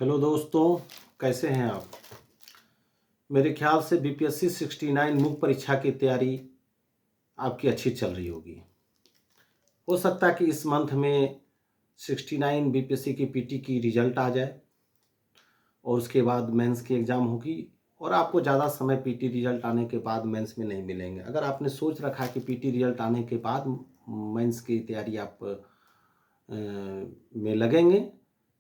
Hello दोस्तों, कैसे हैं आप? मेरे ख्याल से बीपीएससी 69 मुख्य परीक्षा की तैयारी आपकी अच्छी चल रही होगी। हो सकता है कि इस मंथ में 69 बीपीएससी की पीटी की रिजल्ट आ जाए और उसके बाद मेंस की एग्ज़ाम होगी और आपको ज़्यादा समय पीटी रिजल्ट आने के बाद मेंस में नहीं मिलेंगे। अगर आपने सोच रखा है कि पीटी रिजल्ट आने के बाद मेंस की तैयारी आप में लगेंगे,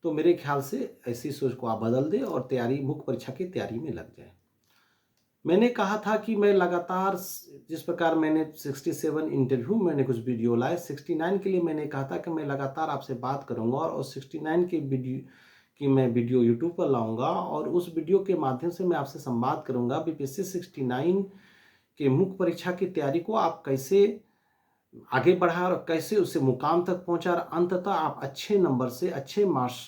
तो मेरे ख्याल से ऐसी सोच को आप बदल दें और तैयारी मुख्य परीक्षा की तैयारी में लग जाएँ। मैंने कहा था कि मैं लगातार जिस प्रकार मैंने 67 इंटरव्यू मैंने कुछ वीडियो लाए, 69 के लिए मैंने कहा था कि मैं लगातार आपसे बात करूँगा और 69 मैं वीडियो यूट्यूब पर लाऊँगा और उस वीडियो के माध्यम से मैं आपसे संवाद करूँगा बीपीएससी 69 के मुख्य परीक्षा की तैयारी को आप कैसे आगे बढ़ा और कैसे उसे मुकाम तक पहुँचा और अंततः आप अच्छे नंबर से, अच्छे मार्क्स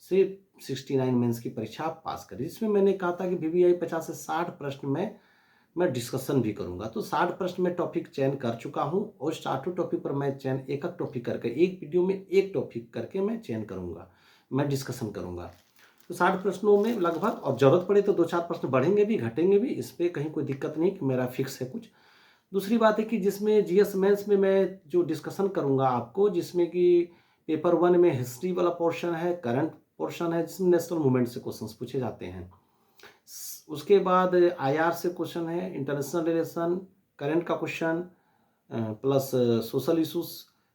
से 69 मेंस की परीक्षा आप पास करें। जिसमें मैंने कहा था कि वीवीआई 50 से 60 प्रश्न में मैं डिस्कशन भी करूँगा। तो 60 प्रश्न में टॉपिक चयन कर चुका हूँ और साठों टॉपिक पर मैं चयन एक-एक टॉपिक करके, एक वीडियो में एक टॉपिक करके मैं चयन करूँगा, मैं डिस्कशन करूँगा। तो 60 प्रश्नों में लगभग और ज़रूरत पड़े तो 2-4 प्रश्न बढ़ेंगे भी, घटेंगे भी, इस पे कहीं कोई दिक्कत नहीं कि मेरा फिक्स है कुछ। दूसरी बात है कि जिसमें जीएस मेंस में मैं जो डिस्कशन करूँगा आपको, जिसमें कि पेपर 1 में हिस्ट्री वाला पोर्शन है, करंट पोर्शन है, जिसमें नेशनल मूवमेंट से क्वेश्चंस पूछे जाते हैं। उसके बाद आईआर से क्वेश्चन है, इंटरनेशनल रिलेशन, करंट का क्वेश्चन प्लस सोशल इश्यूज,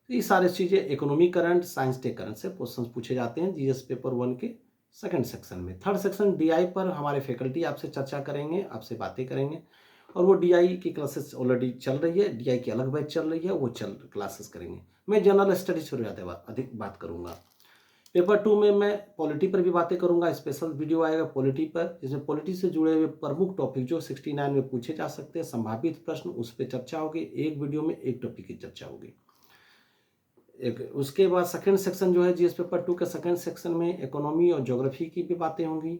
ये सारी चीज़ें, economy current, science tech current से क्वेश्चंस पूछे जाते हैं जीएस पेपर 1 के सेकंड सेक्शन में। थर्ड सेक्शन डीआई पर हमारे फैकल्टी आपसे चर्चा करेंगे, आपसे बातें करेंगे और वो डीआई की क्लासेस ऑलरेडी चल रही है, डीआई की अलग बैच चल रही है, वो क्लासेस करेंगे। मैं जनरल स्टडीज पर ज़्यादा अधिक बात करूँगा। पेपर 2 में मैं पॉलिटी पर भी बातें करूँगा, स्पेशल वीडियो आएगा पॉलिटी पर, जिसमें पॉलिटी से जुड़े हुए प्रमुख टॉपिक जो 69 में पूछे जा सकते हैं, संभावित प्रश्न, उस पे चर्चा होगी। एक वीडियो में एक टॉपिक की चर्चा होगी। एक उसके बाद सेकंड सेक्शन जो है जीएस पेपर 2 के सेकंड सेक्शन में इकोनॉमी और ज्योग्राफी की भी बातें होंगी।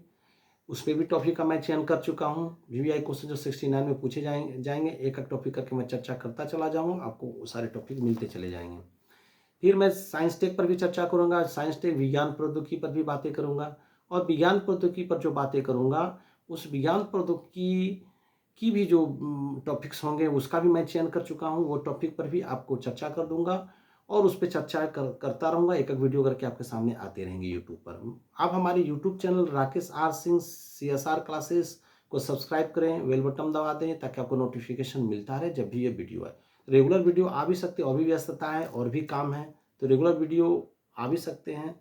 उस पे भी टॉपिक का मैं चयन कर चुका हूँ। वीवीआई क्वेश्चन जो 69 में पूछे जाएंगे, एक-एक टॉपिक करके मैं चर्चा करता चला जाऊँगा, आपको वो सारे टॉपिक मिलते चले जाएंगे। फिर मैं साइंस टेक पर भी चर्चा करूँगा, साइंस टेक विज्ञान प्रौद्योगिकी पर भी बातें करूँगा और विज्ञान प्रौद्योगिकी पर जो बातें करूँगा, उस विज्ञान प्रौद्योगिकी की भी जो टॉपिक्स होंगे उसका भी मैं चयन कर चुका हूँ, वो टॉपिक पर भी आपको चर्चा कर दूँगा और उस पे चर्चा करता रहूँगा, एक-एक वीडियो करके आपके सामने आते रहेंगे यूट्यूब पर। आप हमारे YouTube channel Rakesh R Singh CSR classes को सब्सक्राइब करें, बेल बटन दबा दें ताकि आपको नोटिफिकेशन मिलता रहे जब भी ये वीडियो आए। रेगुलर वीडियो आ भी सकते हैं, और भी व्यस्तता है और भी काम है, तो रेगुलर वीडियो आ भी सकते हैं,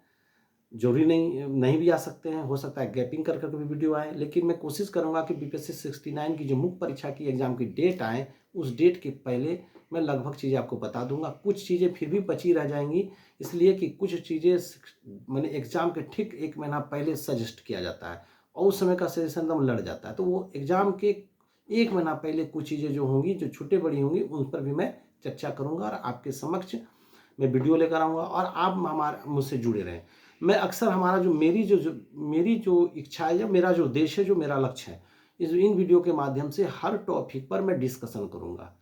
जो भी नहीं भी आ सकते हैं, हो सकता है गैपिंग कर भी वीडियो आए, लेकिन मैं कोशिश करूंगा कि बीपीएससी 69 की जो मुख्य परीक्षा की एग्जाम की डेट आए, उस डेट के पहले मैं लगभग चीज़ें आपको बता दूंगा। कुछ चीज़ें फिर भी बची रह जाएंगी, इसलिए कि कुछ चीज़ें मैंने एग्जाम के ठीक 1 महीना पहले सजेस्ट किया जाता है और उस समय का सजेशन एकदम लड़ जाता है, तो वो एग्जाम के 1 महीना पहले कुछ चीज़ें जो होंगी, जो छोटे बड़ी होंगी, उन पर भी मैं चर्चा करूंगा और आपके समक्ष मैं वीडियो लेकर आऊँगा और आप हमारे मुझसे जुड़े रहें। मैं अक्सर हमारा जो मेरी जो इच्छा है या मेरा जो उद्देश्य है, जो मेरा लक्ष्य है, इन वीडियो के माध्यम से हर टॉपिक पर मैं डिस्कशन करूँगा।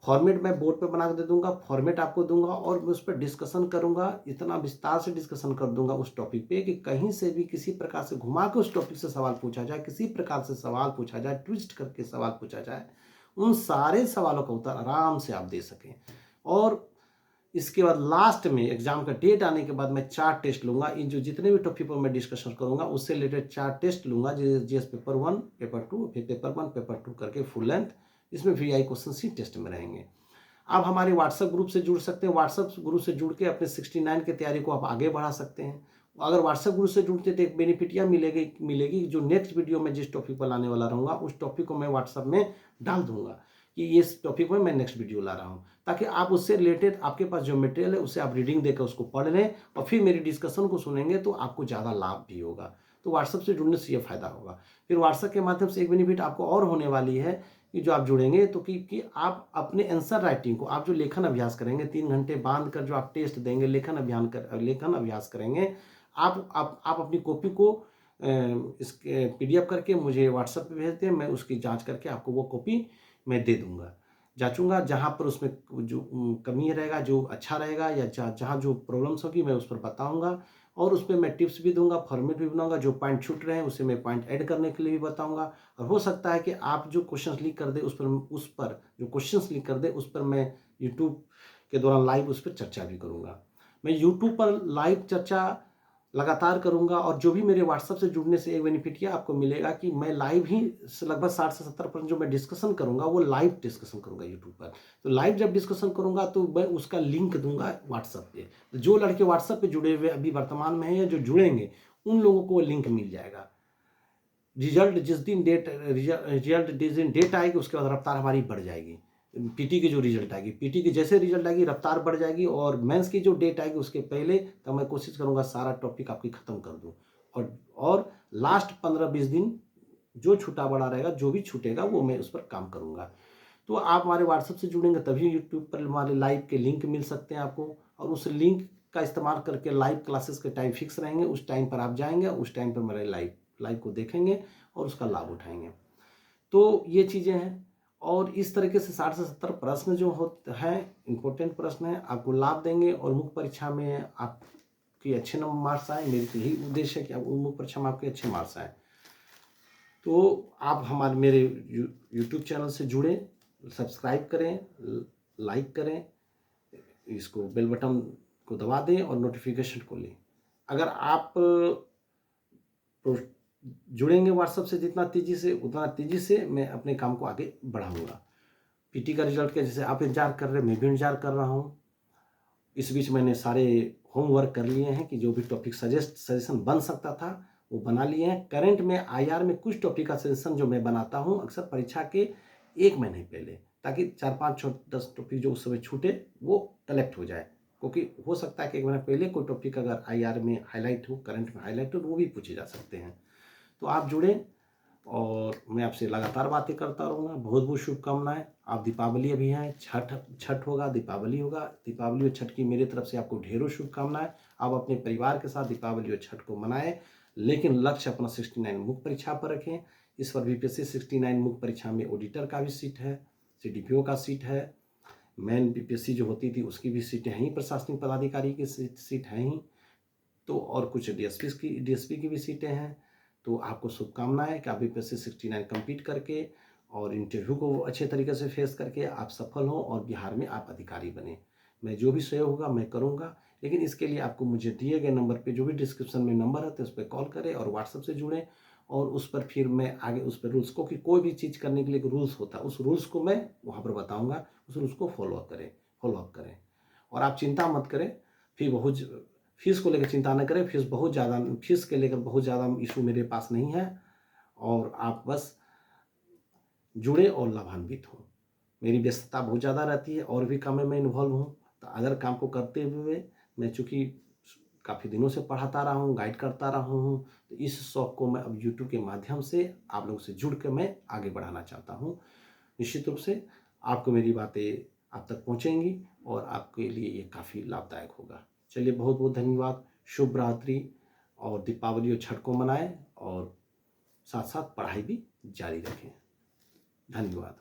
फॉर्मेट मैं बोर्ड पे बना के दे दूँगा, फॉर्मेट आपको दूँगा और मैं उस पर डिस्कशन करूँगा, इतना विस्तार से डिस्कशन कर दूँगा उस टॉपिक पे कि कहीं से भी किसी प्रकार से घुमा के उस टॉपिक से सवाल पूछा जाए, किसी प्रकार से सवाल पूछा जाए, ट्विस्ट करके सवाल पूछा जाए, उन सारे सवालों का उत्तर आराम से आप दे सकें। और इसके बाद लास्ट में एग्जाम का डेट आने के बाद मैं 4 टेस्ट लूँगा। इन जो जितने भी टॉपिक पर मैं डिस्कशन करूँगा उससे रिलेटेड 4 टेस्ट लूँगा, जीएस पेपर 1, पेपर 2, फिर पेपर 1, पेपर 2 करके फुल लेंथ, इसमें वीआई क्वेश्चन सी टेस्ट में रहेंगे। आप हमारे व्हाट्सएप ग्रुप से जुड़ सकते हैं, व्हाट्सएप ग्रुप से जुड़ के अपने 69 की तैयारी को आप आगे बढ़ा सकते हैं। अगर व्हाट्सएप ग्रुप से जुड़ते तो एक बेनिफिट यह मिलेगी, जो नेक्स्ट वीडियो में जिस टॉपिक पर लाने वाला रहूँगा उस टॉपिक को मैं व्हाट्सएप में डाल दूँगा कि इस टॉपिक में मैं नेक्स्ट वीडियो ला रहा हूँ, ताकि आप उससे रिलेटेड आपके पास जो मटेरियल है उससे आप रीडिंग देकर उसको पढ़ लें और फिर मेरी डिस्कशन को सुनेंगे तो आपको ज़्यादा लाभ भी होगा। तो व्हाट्सएप से जुड़ने से ये फ़ायदा होगा। फिर व्हाट्सएप के माध्यम से एक बेनिफिट आपको और होने वाली है कि जो आप जुड़ेंगे तो कि आप अपने आंसर राइटिंग को, आप जो लेखन अभ्यास करेंगे 3 घंटे बांध कर जो आप टेस्ट देंगे, लेखन अभ्यास करेंगे, आप अपनी कॉपी को इसके पीडीएफ करके मुझे व्हाट्सएप पे भेज दें, मैं उसकी जांच करके आपको वो कॉपी मैं दे दूँगा। जाँचूँगा, जहाँ पर उसमें जो कमी रहेगा, जो अच्छा रहेगा या जहाँ जो प्रॉब्लम्स होगी मैं उस पर बताऊँगा और उसपे मैं टिप्स भी दूँगा, फॉर्मेट भी बनाऊँगा, जो पॉइंट छूट रहे हैं उसे मैं पॉइंट ऐड करने के लिए भी बताऊँगा। और हो सकता है कि आप जो क्वेश्चंस लिख कर दें उस पर जो क्वेश्चंस लिख कर दें उस पर मैं यूट्यूब के दौरान लाइव उस पर चर्चा भी करूँगा। मैं यूट्यूब पर लाइव चर्चा लगातार करूँगा और जो भी मेरे व्हाट्सएप से जुड़ने से एक बेनिफिट ये आपको मिलेगा कि मैं लाइव ही लगभग 60 से 70% जो मैं डिस्कशन करूँगा वो लाइव डिस्कशन करूँगा यूट्यूब पर। तो लाइव जब डिस्कशन करूँगा तो मैं उसका लिंक दूँगा व्हाट्सएप पे। तो जो लड़के व्हाट्सएप पे जुड़े हुए अभी वर्तमान में हैं या जो जुड़ेंगे, उन लोगों को वो लिंक मिल जाएगा। रिजल्ट जिस दिन डेट आएगी उसके बाद रफ्तार हमारी बढ़ जाएगी। पीटी की जो रिजल्ट आएगी, पीटी की जैसे रिजल्ट आएगी रफ्तार बढ़ जाएगी और मेंस की जो डेट आएगी उसके पहले तब मैं कोशिश करूँगा सारा टॉपिक आपकी ख़त्म कर दूँ। और लास्ट 15-20 दिन जो छूटा बड़ा रहेगा, जो भी छूटेगा वो मैं उस पर काम करूँगा। तो आप हमारे व्हाट्सएप से जुड़ेंगे तभी यूट्यूब पर हमारे लाइव के लिंक मिल सकते हैं आपको और उस लिंक का इस्तेमाल करके लाइव क्लासेस के टाइम फिक्स रहेंगे, उस टाइम पर आप जाएँगे, उस टाइम पर मेरे लाइव को देखेंगे और उसका लाभ उठाएँगे। तो ये चीज़ें हैं और इस तरीके से 60 से 70 प्रश्न जो हैं इम्पोर्टेंट प्रश्न हैं, आपको लाभ देंगे और मुख्य परीक्षा में आपके अच्छे नंबर मार्क्स आए। मेरा तो यही उद्देश्य है कि मुख्य परीक्षा में आपके अच्छे मार्क्स आएँ। तो आप मेरे यूट्यूब चैनल से जुड़ें, सब्सक्राइब करें, लाइक करें, इसको बेल बटन को दबा दें और नोटिफिकेशन को लें। अगर आप जुड़ेंगे व्हाट्सएप से जितना तेज़ी से उतना तेज़ी से मैं अपने काम को आगे बढ़ाऊँगा। पीटी का रिजल्ट का जैसे आप इंतज़ार कर रहे हैं, मैं भी इंतज़ार कर रहा हूँ। इस बीच मैंने सारे होमवर्क कर लिए हैं कि जो भी टॉपिक सजेशन बन सकता था वो बना लिए हैं। करंट में आईआर में कुछ टॉपिक का सजेशन जो मैं बनाता हूँ अक्सर परीक्षा के 1 महीने पहले, ताकि 4, 5, 10 टॉपिक जो उस समय छूटे वो कलेक्ट हो जाए। क्योंकि हो सकता है कि 1 महीने पहले कोई टॉपिक अगर आईआर में हाइलाइट हो, करंट में हाइलाइट हो तो वो भी पूछे जा सकते हैं। तो आप जुड़ें और मैं आपसे लगातार बातें करता रहूँगा। बहुत बहुत शुभकामनाएं। आप दीपावली अभी है, छठ होगा, दीपावली होगा। दीपावली और छठ की मेरी तरफ से आपको ढेरों शुभकामनाएं। आप अपने परिवार के साथ दीपावली और छठ को मनाएं, लेकिन लक्ष्य अपना 69 मुख्य परीक्षा पर रखें। इस पर बीपीएससी 69 मुख्य परीक्षा में ऑडिटर का भी सीट है, सीडीपीओ का सीट है, मेन बीपीएससी जो होती थी उसकी भी सीटें हैं ही, प्रशासनिक पदाधिकारी की सीट हैं ही, तो और कुछ डीएसपी की भी सीटें हैं। तो आपको शुभकामनाएं कि आप बीपीएससी 69 कंप्लीट करके और इंटरव्यू को अच्छे तरीके से फेस करके आप सफल हों और बिहार में आप अधिकारी बने। मैं जो भी सहयोग होगा मैं करूंगा, लेकिन इसके लिए आपको मुझे दिए गए नंबर पे जो भी डिस्क्रिप्शन में नंबर है तो उस पर कॉल करें और व्हाट्सएप से जुड़ें और उस पर फिर मैं आगे उस पर रूल्स को, कि कोई भी चीज़ करने के लिए एक रूल्स होता है, उस रूल्स को मैं वहाँ पर बताऊँगा, उस रूल्स को फॉलोअप करें। और आप चिंता मत करें, फीस को लेकर चिंता न करें। फीस के लेकर बहुत ज़्यादा इशू मेरे पास नहीं है और आप बस जुड़े और लाभान्वित हों। मेरी व्यस्तता बहुत ज़्यादा रहती है और भी काम में मैं इन्वॉल्व हूँ, तो अगर काम को करते हुए मैं चूँकि काफ़ी दिनों से पढ़ाता रहा हूँ, गाइड करता रहा हूँ, तो इस शौक़ को मैं अब यूट्यूब के माध्यम से आप लोगों से जुड़ के मैं आगे बढ़ाना चाहता हूँ। निश्चित रूप से आपको मेरी बातें आप तक पहुँचेंगी और आपके लिए ये काफ़ी लाभदायक होगा। चलिए, बहुत बहुत धन्यवाद। शुभ रात्रि और दीपावली और छठ को मनाएं और साथ साथ पढ़ाई भी जारी रखें। धन्यवाद।